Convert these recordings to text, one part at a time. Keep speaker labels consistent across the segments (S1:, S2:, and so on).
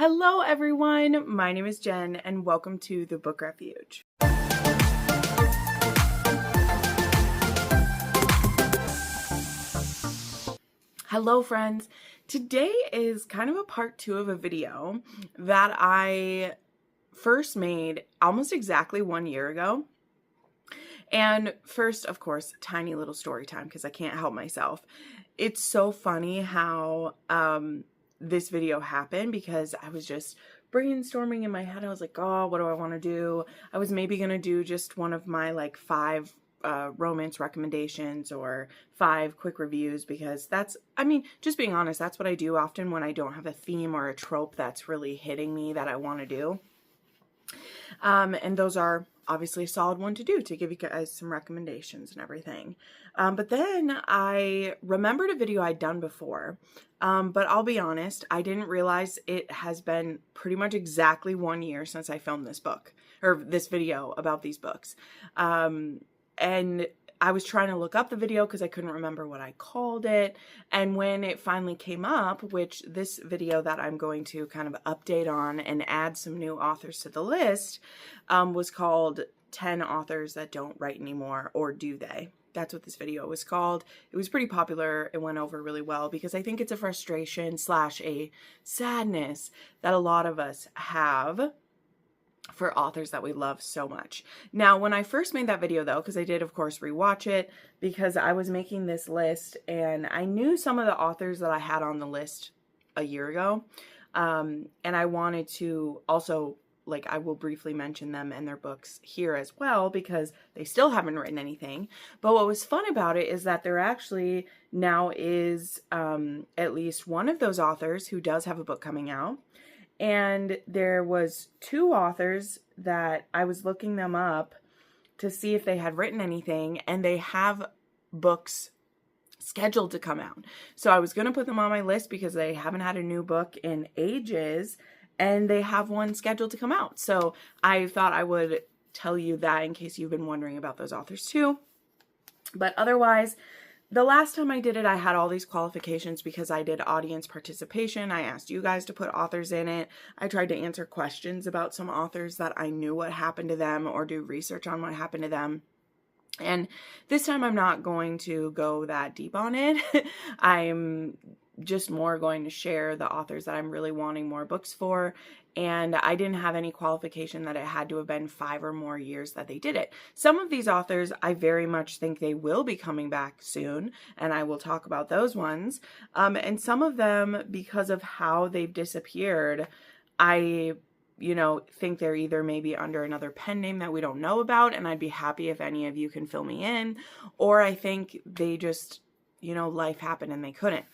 S1: Hello everyone, my name is Jen and welcome to the Book Refuge. Hello friends, today is kind of a part 2 of a video that I first made almost exactly 1 year ago. And first, of course, tiny little story time because I can't help myself. It's so funny how this video happened because I was just brainstorming in my head. I was like, oh, what do I want to do? I was maybe going to do just one of my like 5 romance recommendations or 5 quick reviews because just being honest, that's what I do often when I don't have a theme or a trope that's really hitting me that I want to do. And those are obviously a solid one to do to give you guys some recommendations and everything. But then I remembered a video I'd done before, but I'll be honest, I didn't realize it has been pretty much exactly 1 year since I filmed this book or this video about these books. And I was trying to look up the video because I couldn't remember what I called it. And when it finally came up, which this video that I'm going to kind of update on and add some new authors to the list, was called 10 Authors That Don't Write Anymore, or Do They? That's what this video was called. It was pretty popular. It went over really well because I think it's a frustration / a sadness that a lot of us have for authors that we love so much. Now, when I first made that video though, because I did of course rewatch it because I was making this list and I knew some of the authors that I had on the list a year ago. And I wanted to also, I will briefly mention them and their books here as well because they still haven't written anything. But what was fun about it is that there actually now is at least one of those authors who does have a book coming out. And there was 2 authors that I was looking them up to see if they had written anything, and they have books scheduled to come out. So I was going to put them on my list because they haven't had a new book in ages, and they have one scheduled to come out. So I thought I would tell you that in case you've been wondering about those authors too. But otherwise, the last time I did it, I had all these qualifications because I did audience participation. I asked you guys to put authors in it. I tried to answer questions about some authors that I knew what happened to them or do research on what happened to them. And this time I'm not going to go that deep on it. I'm just more going to share the authors that I'm really wanting more books for. And I didn't have any qualification that it had to have been 5 or more years that they did it. Some of these authors, I very much think they will be coming back soon, and I will talk about those ones. And some of them, because of how they've disappeared, I think they're either maybe under another pen name that we don't know about, and I'd be happy if any of you can fill me in, or I think they just, life happened and they couldn't.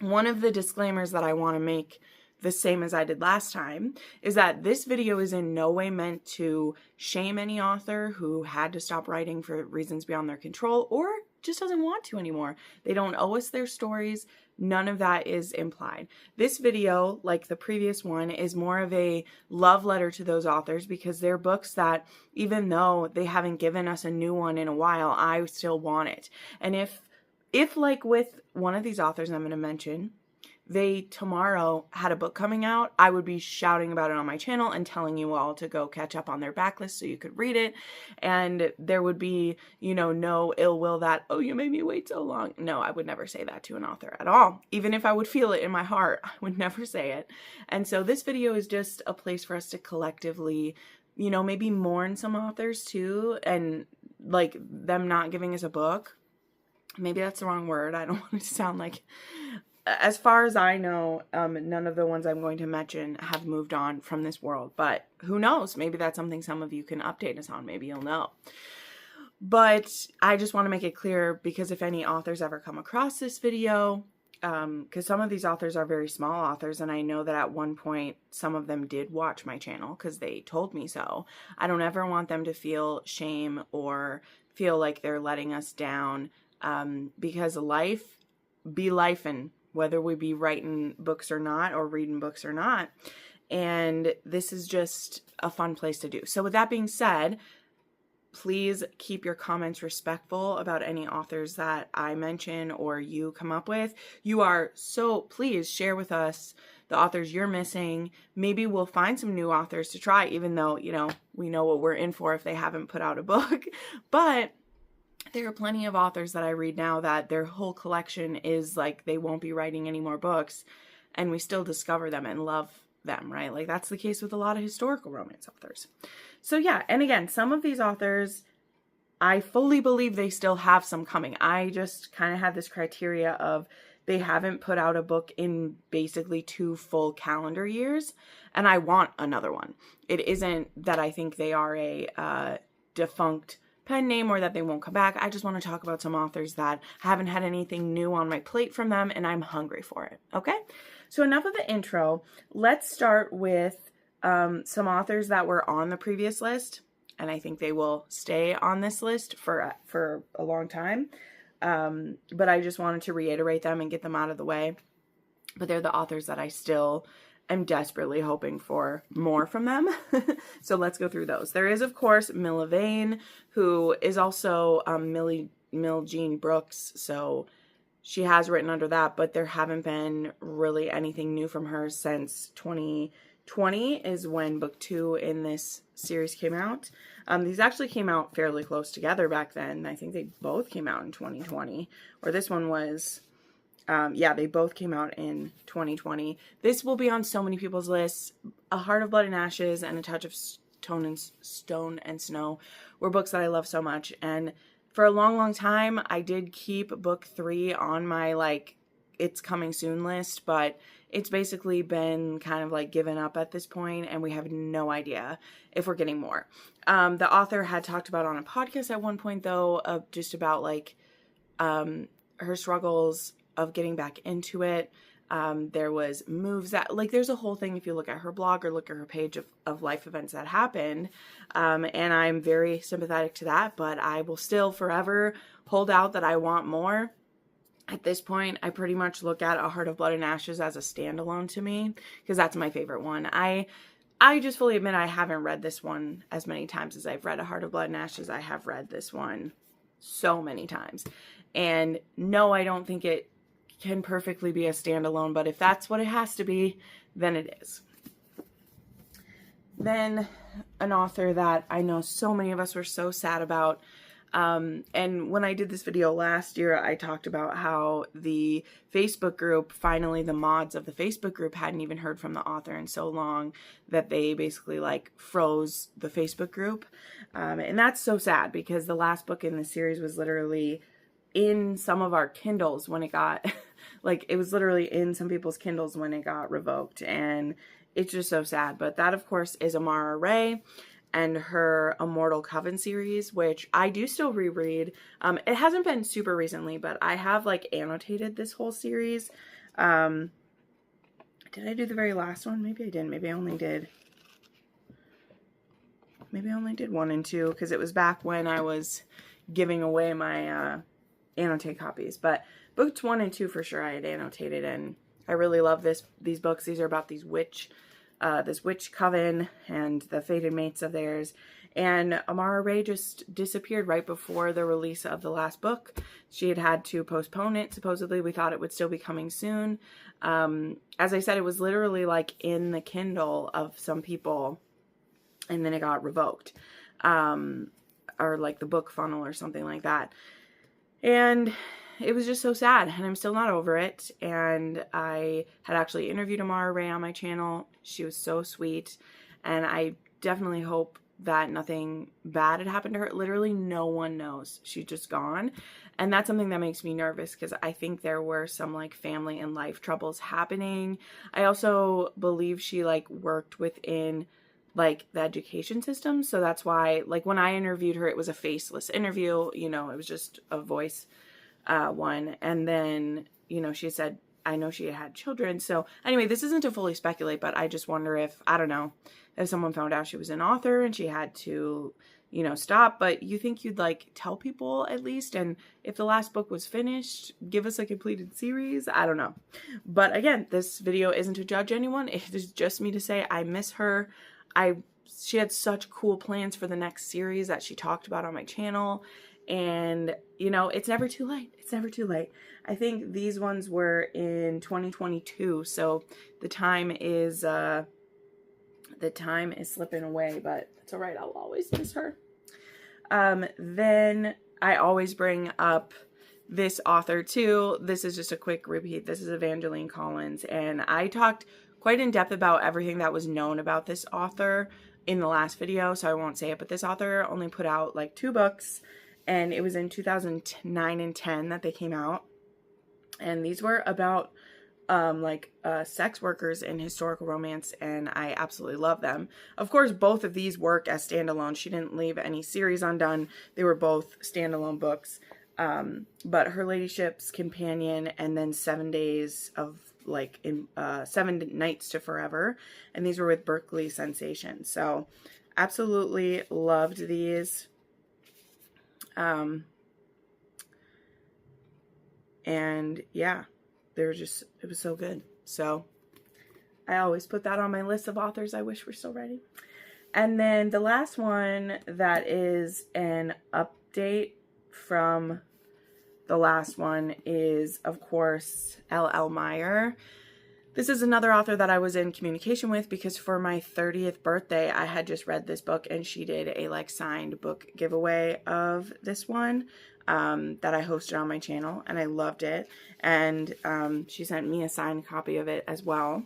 S1: One of the disclaimers that I want to make, the same as I did last time, is that this video is in no way meant to shame any author who had to stop writing for reasons beyond their control or just doesn't want to anymore. They don't owe us their stories. None of that is implied. This video, like the previous one, is more of a love letter to those authors because they're books that, even though they haven't given us a new one in a while, I still want it. And if like with one of these authors I'm going to mention, they tomorrow had a book coming out, I would be shouting about it on my channel and telling you all to go catch up on their backlist so you could read it. And there would be, no ill will that, oh, you made me wait so long. No, I would never say that to an author at all. Even if I would feel it in my heart, I would never say it. And so this video is just a place for us to collectively, maybe mourn some authors too, and like them not giving us a book. Maybe that's the wrong word. I don't want it to sound like... As far as I know, none of the ones I'm going to mention have moved on from this world, but who knows? Maybe that's something some of you can update us on. Maybe you'll know. But I just want to make it clear because if any authors ever come across this video, because some of these authors are very small authors, and I know that at one point some of them did watch my channel because they told me so. I don't ever want them to feel shame or feel like they're letting us down, because life be lifing, whether we be writing books or not, or reading books or not. And this is just a fun place to do. So with that being said, please keep your comments respectful about any authors that I mention or you come up with. You are so, please share with us the authors you're missing. Maybe we'll find some new authors to try, even though, you know, we know what we're in for if they haven't put out a book. But there are plenty of authors that I read now that their whole collection is like they won't be writing any more books, and we still discover them and love them, right? Like that's the case with a lot of historical romance authors. So yeah, and again, some of these authors, I fully believe they still have some coming. I just kind of had this criteria of they haven't put out a book in basically 2 full calendar years, and I want another one. It isn't that I think they are a defunct pen name or that they won't come back. I just want to talk about some authors that haven't had anything new on my plate from them, and I'm hungry for it. Okay, so enough of the intro. Let's start with some authors that were on the previous list, and I think they will stay on this list for a long time. But I just wanted to reiterate them and get them out of the way. But they're the authors that I still am desperately hoping for more from them. So let's go through those. There is, of course, Milla Vane, who is also Mill Jean Brooks. So she has written under that, but there haven't been really anything new from her since 2020 is when book 2 in this series came out. These actually came out fairly close together back then. I think they both came out in 2020, or this one was... yeah, they both came out in 2020. This will be on so many people's lists. A Heart of Blood and Ashes and A Touch of Stone and Snow were books that I love so much. And for a long, long time, I did keep book 3 on my, like, it's coming soon list. But it's basically been kind of, like, given up at this point. And we have no idea if we're getting more. The author had talked about on a podcast at one point, though, of just about, like, her struggles of getting back into it. There was moves that, like, there's a whole thing if you look at her blog or look at her page of life events that happened. And I'm very sympathetic to that, but I will still forever hold out that I want more. At this point, I pretty much look at A Heart of Blood and Ashes as a standalone to me, because that's my favorite one. I just fully admit I haven't read this one as many times as I've read A Heart of Blood and Ashes. I have read this one so many times. And no, I don't think it can perfectly be a standalone, but if that's what it has to be, then it is. Then an author that I know so many of us were so sad about, and when I did this video last year, I talked about how the Facebook group, finally the mods of the Facebook group hadn't even heard from the author in so long that they basically like froze the Facebook group. And that's so sad because the last book in the series was literally in some of our Kindles when it got, like, it was literally in some people's Kindles when it got revoked, and it's just so sad. But that, of course, is Amara Ray and her Immortal Coven series, which I do still reread. It hasn't been super recently, but I have, like, annotated this whole series. Did I do the very last one? Maybe I didn't. Maybe I only did 1 and 2, because it was back when I was giving away my annotate copies. But books 1 and 2 for sure I had annotated, and I really love these books. These are about this witch coven and the fated mates of theirs. And Amara Ray just disappeared right before the release of the last book. She had to postpone it. Supposedly, we thought it would still be coming soon. As I said, it was literally like in the Kindle of some people, and then it got revoked, or like the book funnel or something like that. And it was just so sad, and I'm still not over it. And I had actually interviewed Amara Ray on my channel. She was so sweet, and I definitely hope that nothing bad had happened to her. Literally no one knows. She's just gone. And that's something that makes me nervous, because I think there were some like family and life troubles happening. I also believe she like worked within like the education system. So that's why, like, when I interviewed her, it was a faceless interview, you know, it was just a voice one. And then, you know, she said, I know she had children. So anyway, this isn't to fully speculate, but I just wonder if, I don't know, if someone found out she was an author and she had to, you know, stop. But you think you'd like tell people at least, and if the last book was finished, give us a completed series. I don't know. But again, this video isn't to judge anyone. It is just me to say I miss her. She had such cool plans for the next series that she talked about on my channel, And, you know, it's never too late. It's never too late. I think these ones were in 2022, so the time is slipping away, but it's all right. I'll always miss her. Then I always bring up this author too. This is just a quick repeat. This is Evangeline Collins, and I talked quite in depth about everything that was known about this author in the last video, so I won't say it, but this author only put out like 2 books, and it was in 2009 and 10 that they came out, and these were about sex workers in historical romance, and I absolutely love them. Of course, both of these work as standalone. She didn't leave any series undone. They were both standalone books. But Her Ladyship's Companion, and then 7 Days of 7 Nights to Forever, and these were with Berkeley Sensation. So absolutely loved these. And yeah, it was so good. So I always put that on my list of authors I wish were still writing. And then the last one that is an update from the last one is, of course, L.L. Meyer. This is another author that I was in communication with because for my 30th birthday, I had just read this book, and she did a signed book giveaway of this one that I hosted on my channel, and I loved it. And she sent me a signed copy of it as well.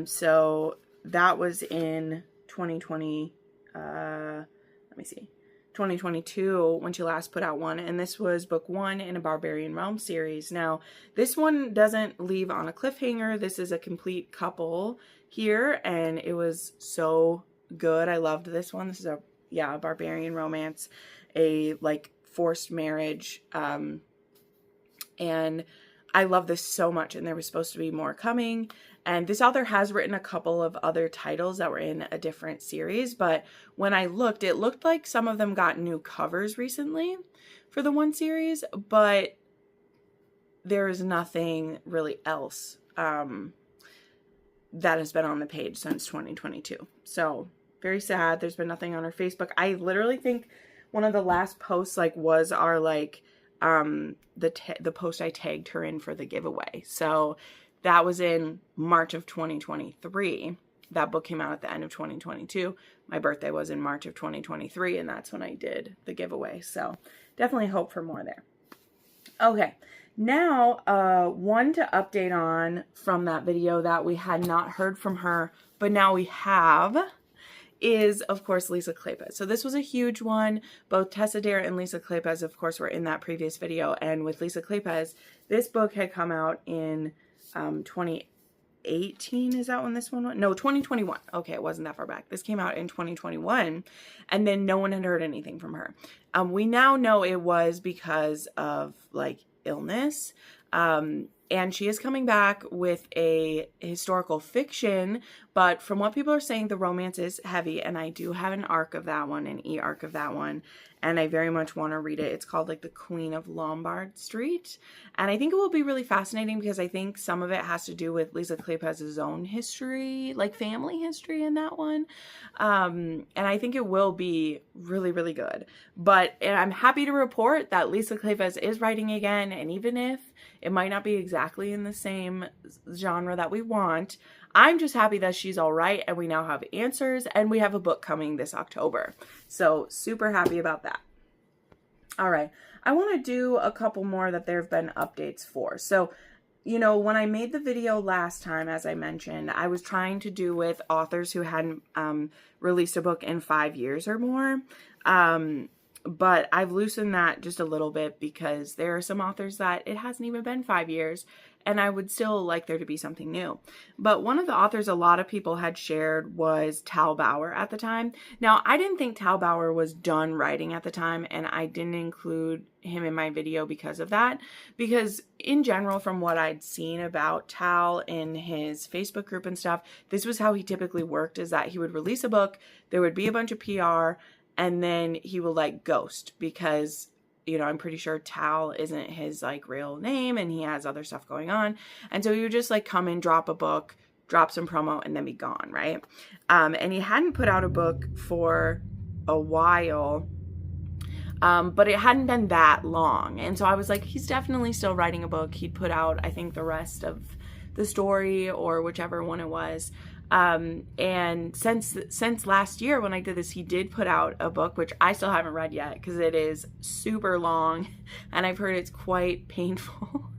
S1: So that was in 2022 when she last put out one, and this was book 1 in a Barbarian Realm series. Now, this one doesn't leave on a cliffhanger. This is a complete couple here, and it was so good. I loved this one. This is a barbarian romance, a forced marriage, and I love this so much, and there was supposed to be more coming. And this author has written a couple of other titles that were in a different series, but when I looked, it looked like some of them got new covers recently for the one series, but there is nothing really else that has been on the page since 2022. So very sad. There's been nothing on her Facebook. I literally think one of the last posts was our the post I tagged her in for the giveaway. So that was in March of 2023. That book came out at the end of 2022. My birthday was in March of 2023, and that's when I did the giveaway. So definitely hope for more there. Okay, now one to update on from that video that we had not heard from her, but now we have, is, of course, Lisa Kleypas. So this was a huge one. Both Tessa Dare and Lisa Kleypas, of course, were in that previous video. And with Lisa Kleypas, this book had come out in 2018. Is that when this one went? No, 2021. Okay, it wasn't that far back. This came out in 2021, and then no one had heard anything from her. We now know it was because of illness. And she is coming back with a historical fiction, but from what people are saying, the romance is heavy, and I do have an arc of that one, an e-arc of that one, and I very much want to read it. It's called The Queen of Lombard Street, and I think it will be really fascinating because I think some of it has to do with Lisa Kleypas' own history, family history in that one, and I think it will be really, really good. But I'm happy to report that Lisa Kleypas is writing again, and even if it might not be exactly in the same genre that we want, I'm just happy that she's all right, and we now have answers, and we have a book coming this October. So super happy about that. All right, I want to do a couple more that there have been updates for. So, when I made the video last time, as I mentioned, I was trying to do with authors who hadn't released a book in 5 years or more. But I've loosened that just a little bit because there are some authors that it hasn't even been 5 years, and I would still like there to be something new. But one of the authors a lot of people had shared was Tal Bauer at the time. Now, I didn't think Tal Bauer was done writing at the time, and I didn't include him in my video because of that. Because in general, from what I'd seen about Tal in his Facebook group and stuff, this was how he typically worked, is that he would release a book, there would be a bunch of PR, and then he will ghost because, I'm pretty sure Tal isn't his real name, and he has other stuff going on. And so he would just come in, drop a book, drop some promo, and then be gone, right? And he hadn't put out a book for a while. But it hadn't been that long. And so I was like, he's definitely still writing a book. He'd put out, I think, the rest of the story or whichever one it was. And since last year when I did this, he did put out a book, which I still haven't read yet because it is super long and I've heard it's quite painful.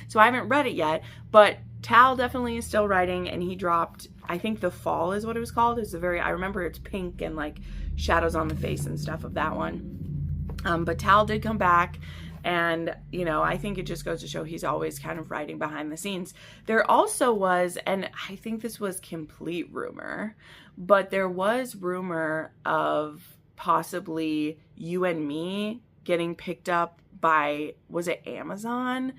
S1: So I haven't read it yet, but Tal definitely is still writing, and he dropped, I think The Fall is what it was called. It's I remember it's pink and like shadows on the face and stuff of that one. But Tal did come back. And, you know, I think it just goes to show he's always kind of writing behind the scenes. There also was, and I think this was complete rumor, but there was rumor of possibly You and Me getting picked up by, was it Amazon?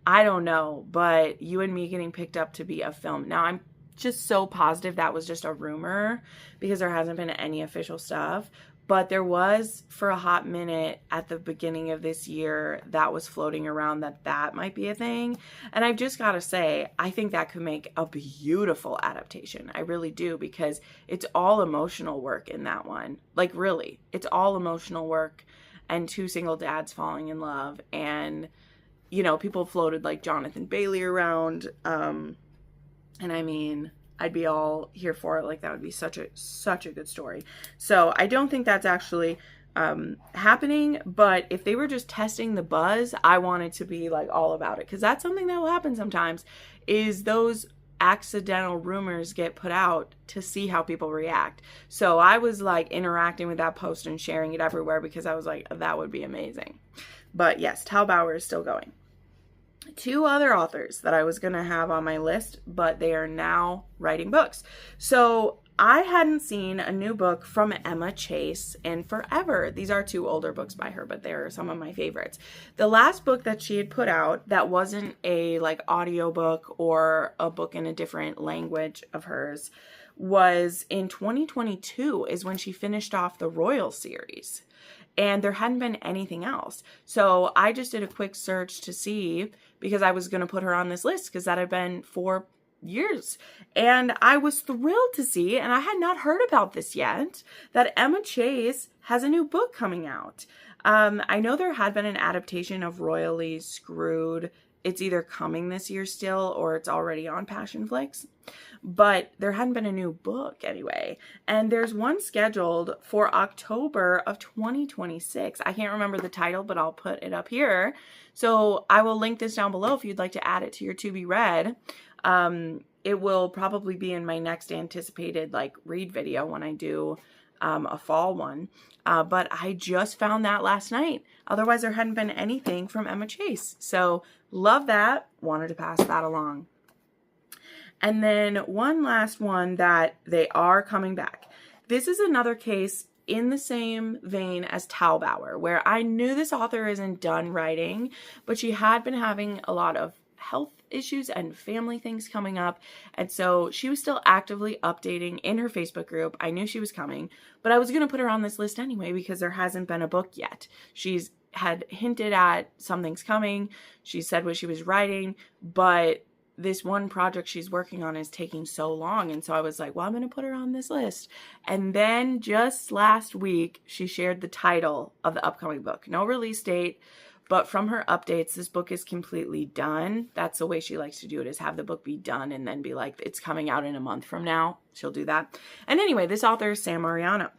S1: I don't know, but You and Me getting picked up to be a film. Now, I'm just so positive that was just a rumor because there hasn't been any official stuff. But there was, for a hot minute at the beginning of this year, that was floating around that might be a thing. And I've just got to say, I think that could make a beautiful adaptation. I really do, because it's all emotional work in that one. Like, really, it's all emotional work and two single dads falling in love. And, you know, people floated like Jonathan Bailey around. And I mean, I'd be all here for it. Like, that would be such a good story. So I don't think that's actually happening, but if they were just testing the buzz, I wanted to be like all about it, because that's something that will happen sometimes, is those accidental rumors get put out to see how people react. So I was like interacting with that post and sharing it everywhere because I was like, that would be amazing. But yes, Tal Bauer is still going. Two other authors that I was going to have on my list, but they are now writing books. So I hadn't seen a new book from Emma Chase in forever. These are two older books by her, but they're some of my favorites. The last book that she had put out that wasn't a like audiobook or a book in a different language of hers was in 2022 is when she finished off the Royal series. And there hadn't been anything else. So I just did a quick search to see, because I was going to put her on this list because that had been 4 years. And I was thrilled to see, and I had not heard about this yet, that Emma Chase has a new book coming out. I know there had been an adaptation of Royally Screwed. It's either coming this year still or it's already on Passionflix. But there hadn't been a new book anyway. And there's one scheduled for October of 2026. I can't remember the title, but I'll put it up here. So I will link this down below if you'd like to add it to your to be read. It will probably be in my next anticipated like read video when I do a fall one. But I just found that last night. Otherwise, there hadn't been anything from Emma Chase. So love that. Wanted to pass that along. And then one last one that they are coming back. This is another case in the same vein as Tal Bauer, where I knew this author isn't done writing, but she had been having a lot of health issues and family things coming up. And so she was still actively updating in her Facebook group. I knew she was coming, but I was going to put her on this list anyway because there hasn't been a book yet. She's had hinted at something's coming. She said what she was writing, but this one project she's working on is taking so long. And so I was like, well, I'm going to put her on this list. And then just last week, she shared the title of the upcoming book. No release date, but from her updates, this book is completely done. That's the way she likes to do it, is have the book be done and then be like, it's coming out in a month from now. She'll do that. And anyway, this author is Sam Mariano.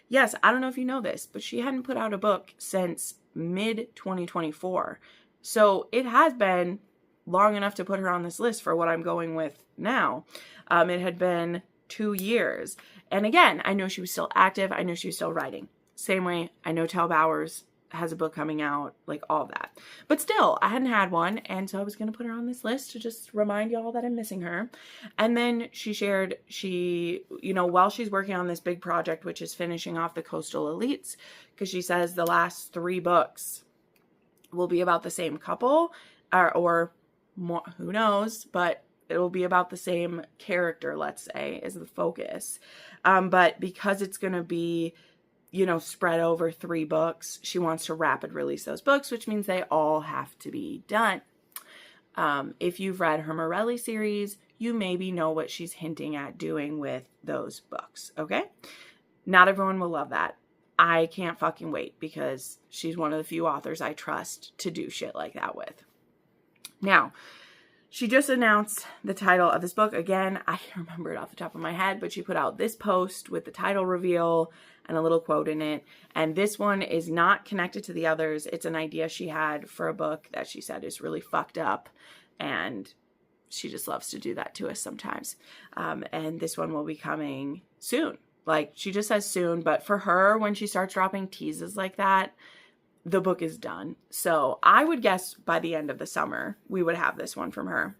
S1: Yes, I don't know if you know this, but she hadn't put out a book since mid-2024. So it has been long enough to put her on this list for what I'm going with now. It had been 2 years. And again, I know she was still active. I know she was still writing. Same way, I know Tal Bowers has a book coming out, like all of that. But still, I hadn't had one, and so I was going to put her on this list to just remind y'all that I'm missing her. And then she shared, while she's working on this big project, which is finishing off the Coastal Elites, because she says the last 3 books will be about the same couple, or more, who knows, but it will be about the same character, let's say, is the focus. But because it's going to be, spread over 3 books, she wants to rapid release those books, which means they all have to be done. If you've read her Morelli series, you maybe know what she's hinting at doing with those books, okay? Not everyone will love that. I can't fucking wait because she's one of the few authors I trust to do shit like that with. Now, she just announced the title of this book. Again, I can't remember it off the top of my head, but she put out this post with the title reveal and a little quote in it. And this one is not connected to the others. It's an idea she had for a book that she said is really fucked up. And she just loves to do that to us sometimes. And this one will be coming soon. Like, she just says soon. But for her, when she starts dropping teases like that, the book is done. So I would guess by the end of the summer, we would have this one from her,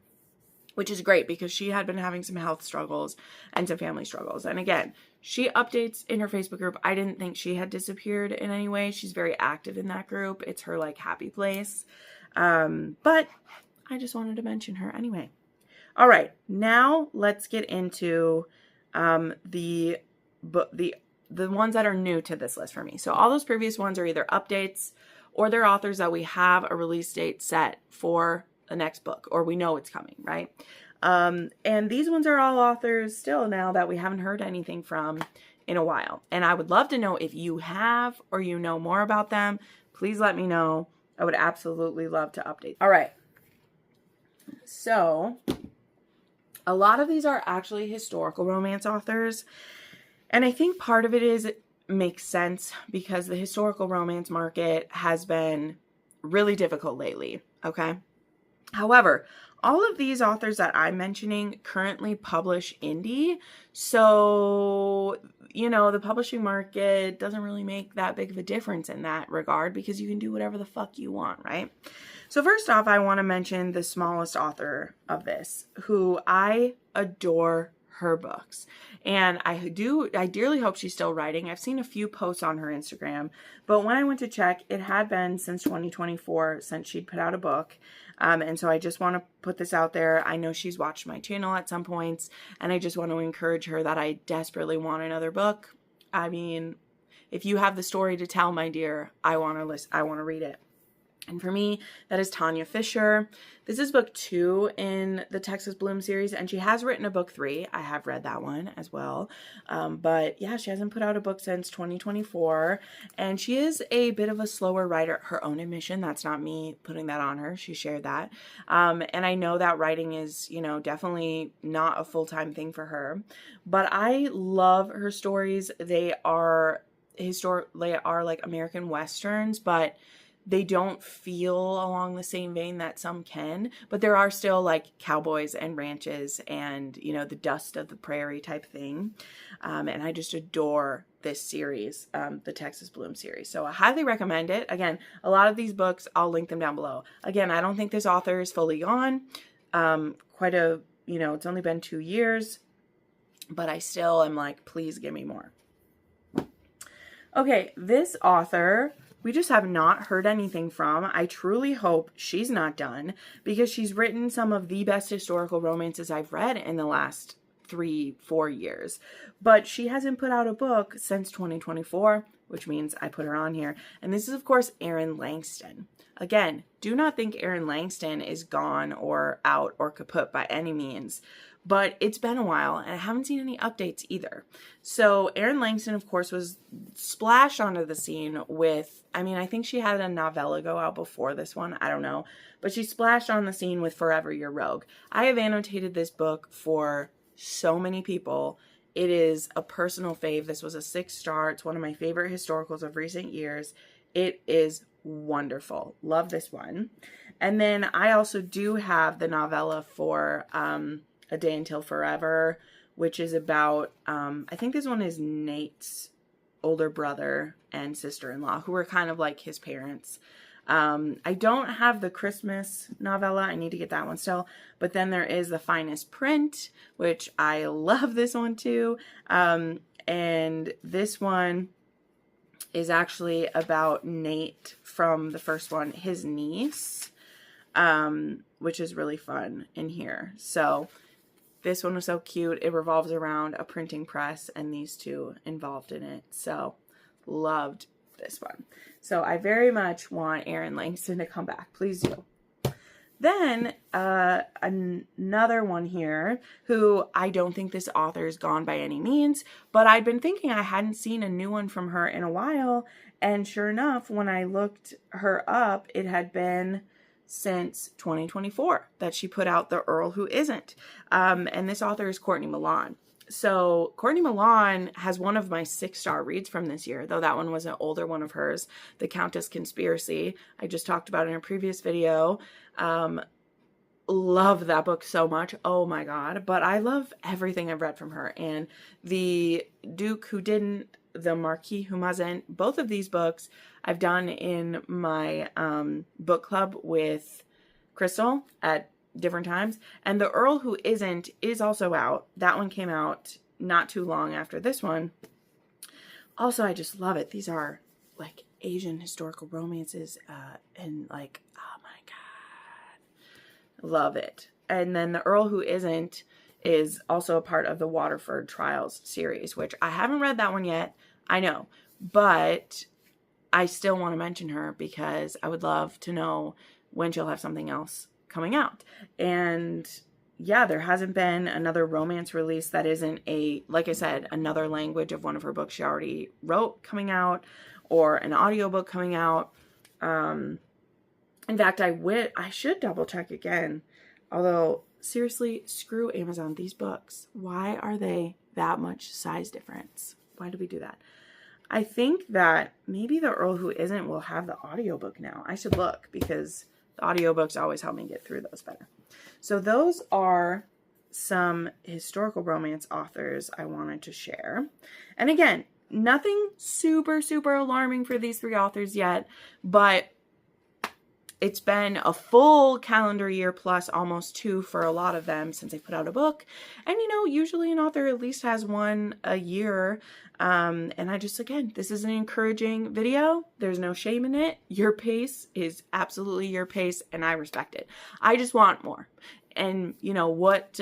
S1: which is great because she had been having some health struggles and some family struggles. And again, she updates in her Facebook group. I didn't think she had disappeared in any way. She's very active in that group. It's her like happy place. But I just wanted to mention her anyway. All right, now let's get into the ones that are new to this list for me. So all those previous ones are either updates or they're authors that we have a release date set for the next book, or we know it's coming, right? And these ones are all authors still now that we haven't heard anything from in a while. And I would love to know if you have or you know more about them. Please let me know. I would absolutely love to update. All right. So a lot of these are actually historical romance authors. And I think part of it makes sense because the historical romance market has been really difficult lately, okay? However, all of these authors that I'm mentioning currently publish indie. So, you know, the publishing market doesn't really make that big of a difference in that regard because you can do whatever the fuck you want, right? So first off, I want to mention the smallest author of this, who I adore her books. And I dearly hope she's still writing. I've seen a few posts on her Instagram, but when I went to check, it had been since 2024 since she'd put out a book. And so I just want to put this out there. I know she's watched my channel at some points, and I just want to encourage her that I desperately want another book. I mean, if you have the story to tell, my dear, I want to read it. And for me, that is Tanya Fisher. This is book 2 in the Texas Bloom series, and she has written a book 3. I have read that one as well. But yeah, she hasn't put out a book since 2024, and she is a bit of a slower writer. Her own admission, that's not me putting that on her. She shared that. And I know that writing is, you know, definitely not a full-time thing for her, but I love her stories. They are like American Westerns, but they don't feel along the same vein that some can, but there are still like cowboys and ranches and, you know, the dust of the prairie type thing. And I just adore this series, the Texas Bloom series. So I highly recommend it. Again, a lot of these books, I'll link them down below. Again, I don't think this author is fully gone. It's only been 2 years, but I still am like, please give me more. Okay, this author, we just have not heard anything from. I truly hope she's not done because she's written some of the best historical romances I've read in the last 3-4 years. But she hasn't put out a book since 2024, which means I put her on here. And this is, of course, Erin Langston. Again, do not think Erin Langston is gone or out or kaput by any means. But it's been a while, and I haven't seen any updates either. So Erin Langston, of course, was splashed onto the scene with, I think she had a novella go out before this one. I don't know. But she splashed on the scene with Forever Your Rogue. I have annotated this book for so many people. It is a personal fave. This was a 6-star. It's one of my favorite historicals of recent years. It is wonderful. Love this one. And then I also do have the novella for A Day Until Forever, which is about, I think this one is Nate's older brother and sister-in-law, who were kind of like his parents. I don't have the Christmas novella. I need to get that one still. But then there is The Finest Print, which I love this one too. And this one is actually about Nate from the first one, his niece, which is really fun in here. So this one was so cute. It revolves around a printing press and these two involved in it. So loved this one. So I very much want Erin Langston to come back. Please do. Then another one here who I don't think this author is gone by any means, but I'd been thinking I hadn't seen a new one from her in a while. And sure enough, when I looked her up, it had been since 2024 that she put out The Earl Who Isn't. And this author is Courtney Milan. So Courtney Milan has one of my 6-star reads from this year, though that one was an older one of hers, The Countess Conspiracy. I just talked about it in a previous video. Love that book so much. Oh my God. But I love everything I've read from her. And The Duke Who Didn't, The Marquis Who Mustn't, both of these books I've done in my book club with Crystal at different times. And The Earl Who Isn't is also out. That one came out not too long after this one. Also, I just love it. These are like Asian historical romances and like, oh my God. Love it. And then The Earl Who Isn't is also a part of the Waterford Trials series, which I haven't read that one yet. I know, but I still want to mention her because I would love to know when she'll have something else coming out. And yeah, there hasn't been another romance release that isn't like I said, another language of one of her books she already wrote coming out, or an audiobook coming out. In fact, I should double check again. Although seriously, screw Amazon, these books. Why are they that much size difference? Why do we do that? I think that maybe The Earl Who Isn't will have the audiobook now. I should look because the audiobooks always help me get through those better. So those are some historical romance authors I wanted to share. And again, nothing super, super alarming for these 3 authors yet, but it's been a full calendar year plus almost 2 for a lot of them since they put out a book. And, you know, usually an author at least has one a year. And I just, again, this is an encouraging video. There's no shame in it. Your pace is absolutely your pace, and I respect it. I just want more. And, you know, what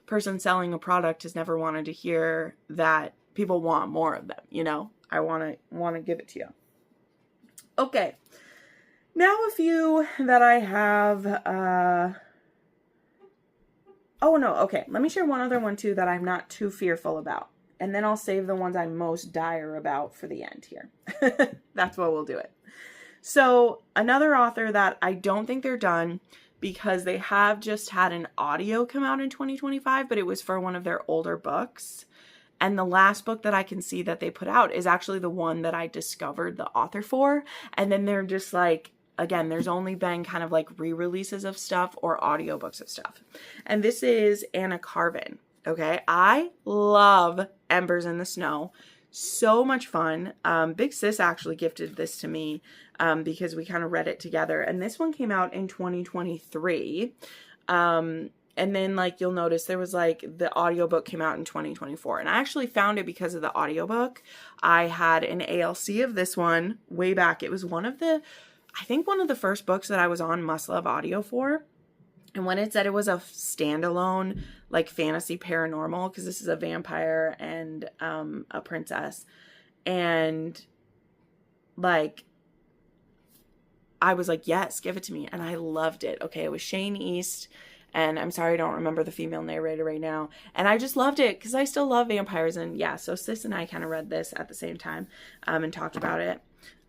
S1: person selling a product has never wanted to hear that people want more of them, you know? I want to give it to you. Okay. Now a few that I have, oh no, okay. Let me share one other one too that I'm not too fearful about. And then I'll save the ones I'm most dire about for the end here. That's what we'll do it. So another author that I don't think they're done because they have just had an audio come out in 2025, but it was for one of their older books. And the last book that I can see that they put out is actually the one that I discovered the author for. And then they're just like, again, there's only been kind of like re-releases of stuff or audiobooks of stuff. And this is Anna Carvin. Okay. I love Embers in the Snow. So much fun. Big Sis actually gifted this to me because we kind of read it together. And this one came out in 2023. And then like you'll notice there was like the audiobook came out in 2024. And I actually found it because of the audiobook. I had an ALC of this one way back. It was one of the first books that I was on Must Love Audio for. And when it said it was a standalone, like fantasy paranormal, because this is a vampire and a princess. And like, I was like, yes, give it to me. And I loved it. Okay, it was Shane East. And I'm sorry I don't remember the female narrator right now. And I just loved it because I still love vampires. And yeah, so Sis and I kind of read this at the same time and talked about it.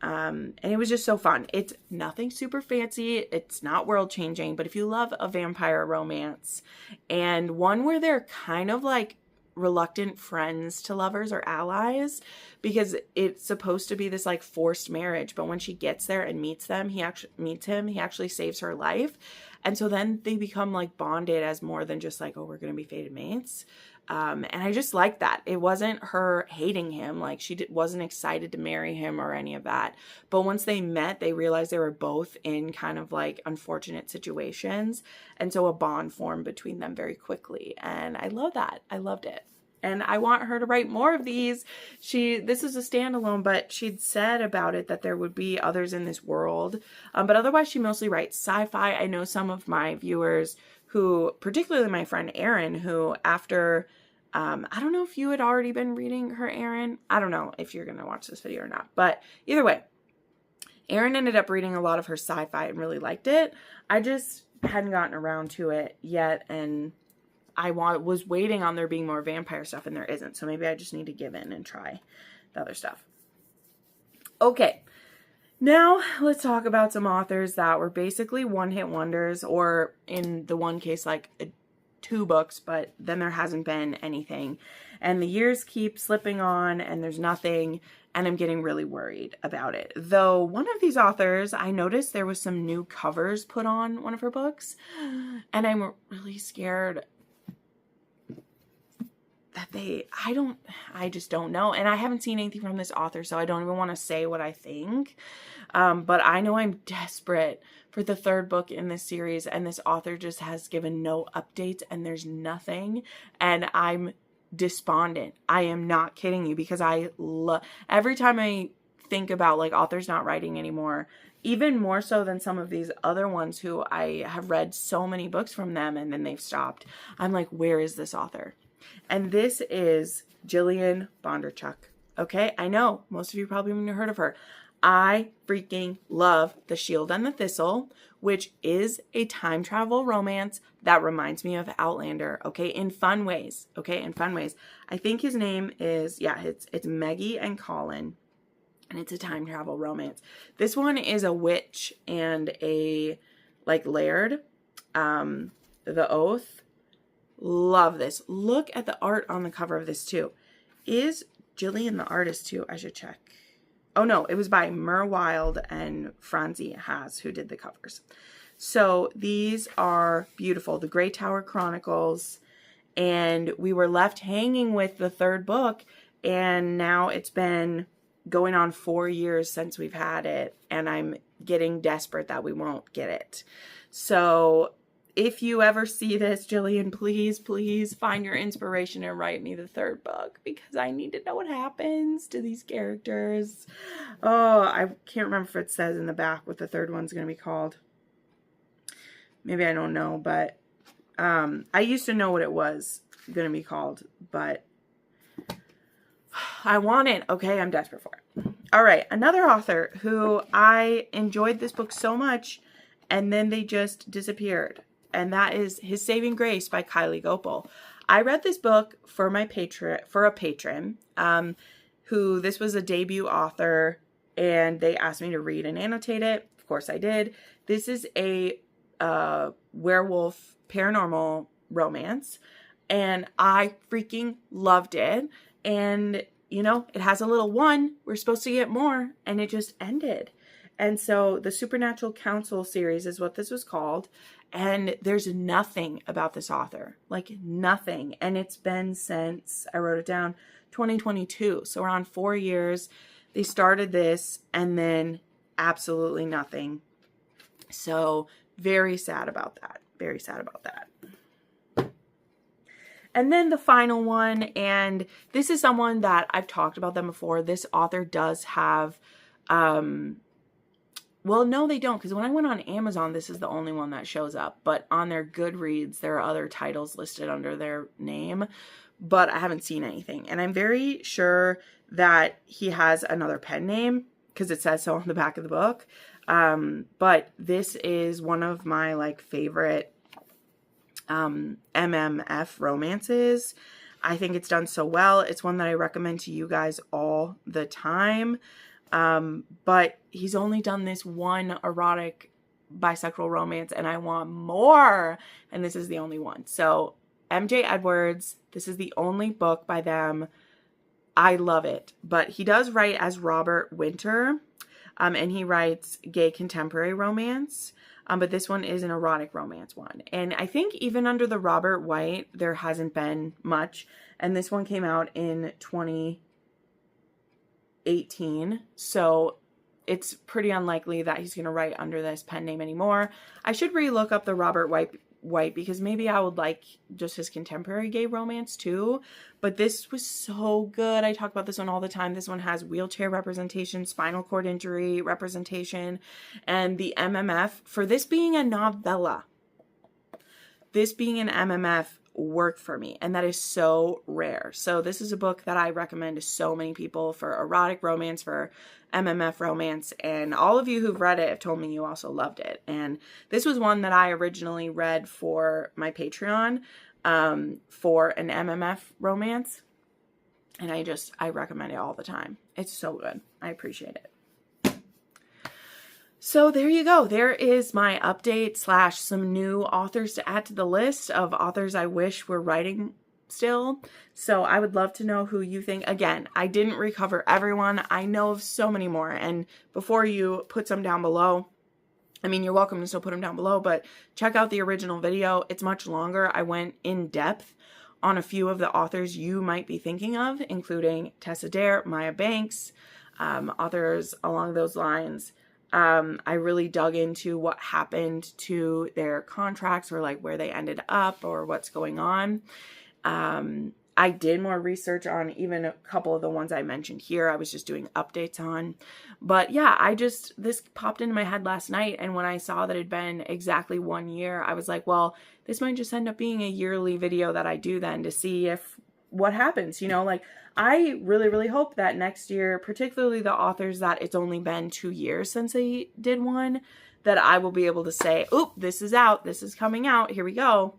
S1: And it was just so fun. It's nothing super fancy. It's not world changing, but if you love a vampire romance and one where they're kind of like reluctant friends to lovers or allies, because it's supposed to be this like forced marriage, but when she gets there and meets him, he actually saves her life. And so then they become like bonded as more than just like, oh, we're going to be fated mates. And I just like that. It wasn't her hating him. Like she wasn't excited to marry him or any of that. But once they met, they realized they were both in kind of like unfortunate situations. And so a bond formed between them very quickly. And I love that. I loved it. And I want her to write more of these. This is a standalone, but she'd said about it that there would be others in this world. But otherwise, she mostly writes sci-fi. I know some of my viewers who, particularly my friend Erin, who after, I don't know if you had already been reading her, Erin. I don't know if you're going to watch this video or not. But either way, Erin ended up reading a lot of her sci-fi and really liked it. I just hadn't gotten around to it yet, and I was waiting on there being more vampire stuff, and there isn't. So maybe I just need to give in and try the other stuff. Okay, now let's talk about some authors that were basically one-hit wonders, or in the one case, like 2 books, but then there hasn't been anything. And the years keep slipping on, and there's nothing, and I'm getting really worried about it. Though one of these authors, I noticed there was some new covers put on one of her books, and I'm really scared that I just don't know. And I haven't seen anything from this author, so I don't even want to say what I think. But I know I'm desperate for the 3rd book in this series, and this author just has given no updates, and there's nothing, and I'm despondent. I am not kidding you, because every time I think about like authors not writing anymore, even more so than some of these other ones who I have read so many books from them and then they've stopped, I'm like, where is this author? And this is Jillian Bondarchuk. Okay, I know most of you probably haven't heard of her. I freaking love The Shield and the Thistle, which is a time travel romance that reminds me of Outlander, okay, in fun ways, I think his name is, it's Maggie and Colin, and it's a time travel romance. This one is a witch and a, like, laird, the Oath. Love this. Look at the art on the cover of this too. Is Jillian the artist too? I should check. Oh no, it was by Mer Wild and Franzi Haas who did the covers. So these are beautiful. The Grey Tower Chronicles. And we were left hanging with the 3rd book. And now it's been going on 4 years since we've had it. And I'm getting desperate that we won't get it. So if you ever see this, Jillian, please find your inspiration and write me the 3rd book, because I need to know what happens to these characters. Oh, I can't remember if it says in the back what the 3rd one's going to be called. Maybe I don't know, but I used to know what it was going to be called, but I want it. Okay, I'm desperate for it. All right, another author who I enjoyed this book so much, and then they just disappeared. And that is His Saving Grace by Kylie Gopal. I read this book for a patron, who, this was a debut author, and they asked me to read and annotate it. Of course I did. This is a werewolf paranormal romance, and I freaking loved it. And, you know, it has a little 1. We're supposed to get more, and it just ended. And so the Supernatural Council series is what this was called. And there's nothing about this author, like nothing. And it's been since, I wrote it down, 2022. So around 4 years, they started this, and then absolutely nothing. So very sad about that. Very sad about that. And then the final one, and this is someone that I've talked about them before. This author does have, well, no, they don't, because when I went on Amazon, this is the only one that shows up. But on their Goodreads, there are other titles listed under their name, but I haven't seen anything. And I'm very sure that he has another pen name, because it says so on the back of the book. But this is one of my, like, favorite MMF romances. I think it's done so well. It's one that I recommend to you guys all the time. But he's only done this one erotic bisexual romance, and I want more. And this is the only one. So MJ Edwards, this is the only book by them. I love it. But he does write as Robert Winter, and he writes gay contemporary romance. But this one is an erotic romance one. And I think even under the Robert White, there hasn't been much. And this one came out in 2018. So it's pretty unlikely that he's going to write under this pen name anymore. I should re-look up the Robert White because maybe I would like just his contemporary gay romance too. But this was so good. I talk about this one all the time. This one has wheelchair representation, spinal cord injury representation, and the MMF. For this being a novella, this being an MMF, work for me. And that is so rare. So this is a book that I recommend to so many people for erotic romance, for MMF romance. And all of you who've read it have told me you also loved it. And this was one that I originally read for my Patreon for an MMF romance. And I recommend it all the time. It's so good. I appreciate it. So there you go. There is my update / some new authors to add to the list of authors I wish were writing still. So I would love to know who you think. Again, I didn't recover everyone. I know of so many more. And before you put some down below, I mean, you're welcome to still put them down below, but check out the original video. It's much longer. I went in depth on a few of the authors you might be thinking of, including Tessa Dare, Maya Banks, authors along those lines. I really dug into what happened to their contracts, or like where they ended up, or what's going on. I did more research on even a couple of the ones I mentioned here. I was just doing updates on. But yeah, this popped into my head last night, and when I saw that it'd been exactly 1 year, I was like, well, this might just end up being a yearly video that I do then to see what happens, like I really, really hope that next year, particularly the authors that it's only been 2 years since they did one, that I will be able to say, oop, this is out, this is coming out, here we go.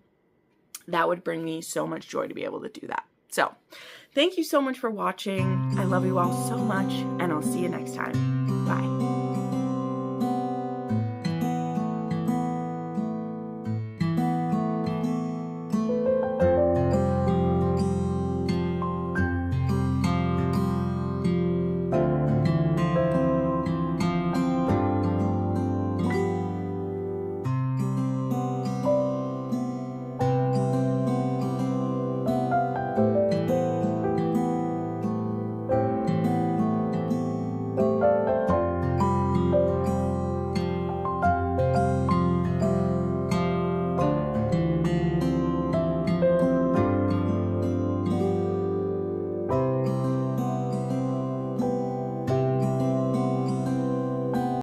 S1: That would bring me so much joy to be able to do that. So thank you so much for watching. I love you all so much, and I'll see you next time. Bye.